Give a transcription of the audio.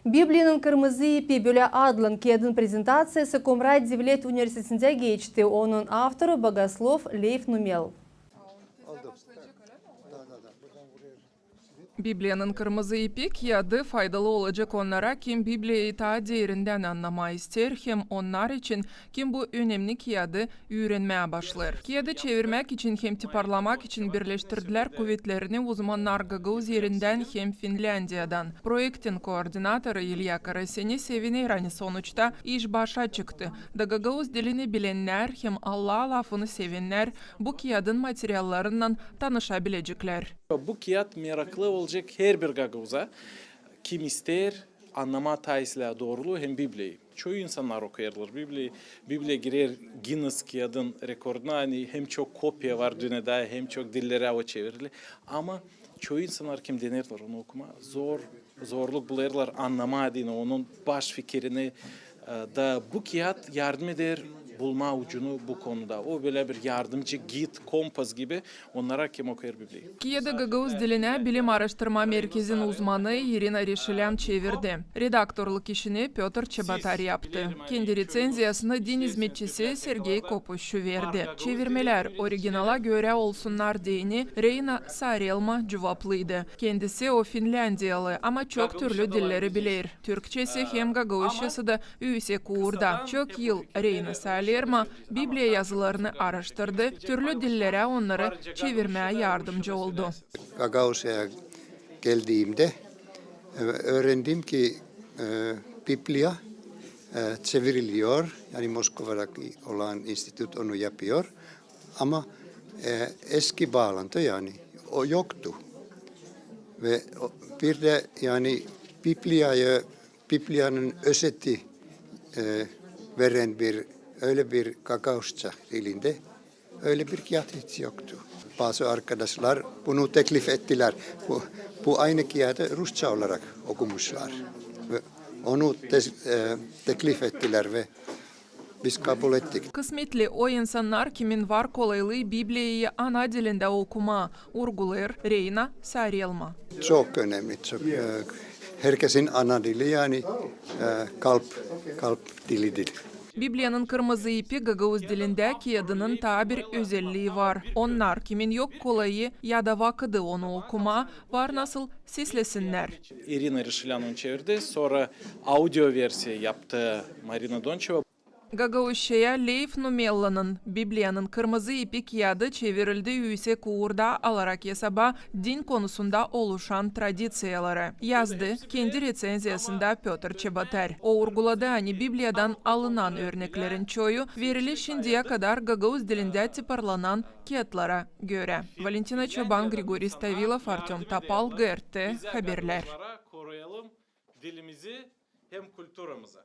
Biblia'nın Kırmızı İpi böyle adlı kağıdın prezentasyası Komrat Devlet Üniversitesi'nde geçti. Onun avtoru Bogoslov Lev Numel. Biblia'nın kırmızı ipi kağıdı faydalı olacak onlara kim Biblia'yı ta derinden anlama ister hem onlar için kim bu önemli kağıdı öğrenmeye başlar. Kağıdı çevirmek için hem tiparlamak için birleştirdiler kuvvetlerini uzmanlar Gagauz yerinden hem Finlandiya'dan. Projektin koordinatörü İlya Karaseni sevinir sonuçta iş başa çıktı. Da Gagauz dilini bilenler hem Allah lafını sevenler bu kağıdın materyallerinden tanışabilecekler. Bu kağıt meraklı olacak her bir Gagauz'a. Kim ister anlama tayisle doğruluğu hem Biblia'yı. Çoğu insanlar okuyarlar Biblia'yı. Biblia girer Guinness kağıdın rekoruna. Hem çok kopya var dünyada hem çok dillere o çevirilir. Ama çoğu insanlar kim denerler onu okuma. Zorluk bulurlar anlama adına onun baş fikrini da bu kağıt yardım eder bulma ucunu bu konuda. O böyle bir yardımcı git, kompas gibi onlara kim okuyar Biblia'yı. Kağıdı Gagauz diline Bilim Araştırma Merkezi'nin uzmanı Irina Rishilyan çevirdi. Redaktörlük işini Piotr Çebatar yaptı. Kendi recenziyasını din hizmetçisi Sergey Kopuşçu verdi. Çevirmeler orijinala göre olsunlar diyeni Reina Sarelma cevaplıydı. Kendisi o Finlandiyalı ama çok türlü dilleri bilir. Türkçesi hem Gagauzçası da yüksek uğurda. Çok yıl Reina Sarelma Biblia yazılarını araştırdı, türlü dillere onları çevirmeye yardımcı oldu. Gagauz'a geldiğimde öğrendim ki Biblia çevriliyor, yani Moskova'daki olan enstitü onu yapıyor ama eski bağlantı yani o yoktu. Ve bir de yani Biblia'nın özeti veren öyle bir Gagauzca dilinde öyle bir kağıt hiç yoktu. Bazı arkadaşlar bunu teklif ettiler. Bu aynı kağıdı Rusça olarak okumuşlar. Ve onu teklif ettiler ve biz kabul ettik. Kısmetli o insanlar kimin var kolaylığı Biblia'yı ana dilinde okuma, vurgular Reina Sarelma. Çok önemli. Herkesin ana dili yani kalp dilidir. Biblia'nın kırmızı ipi Gagauz dilinde kağıdının bir özelliği var. Onlar kimin yok kolayı ya da vakıdı onu okuma var nasıl seslesinler. Irina Rishilyan onu çevirdi. Sonra audio versiye yaptı Marina Donçeva. Gagauzça'ya Lev Numel'ın Biblia'nın kırmızı ipi kağıdı çevrildi yüksek uğurda alarak hesaba din konusunda oluşan tradisiyaları yazdı. Kendi recenziyasında Piotr Çebatar. O vurguladı Biblia'dan alınan örneklerin çoğu verili şimdiye kadar Gagauz dilinde tiparlanan kağıtlara göre. Valentina Çoban, Grigori Stavilov, Artyom Tapal, GRT Haberler. Koruyalım dilimizi hem kültürümüzü.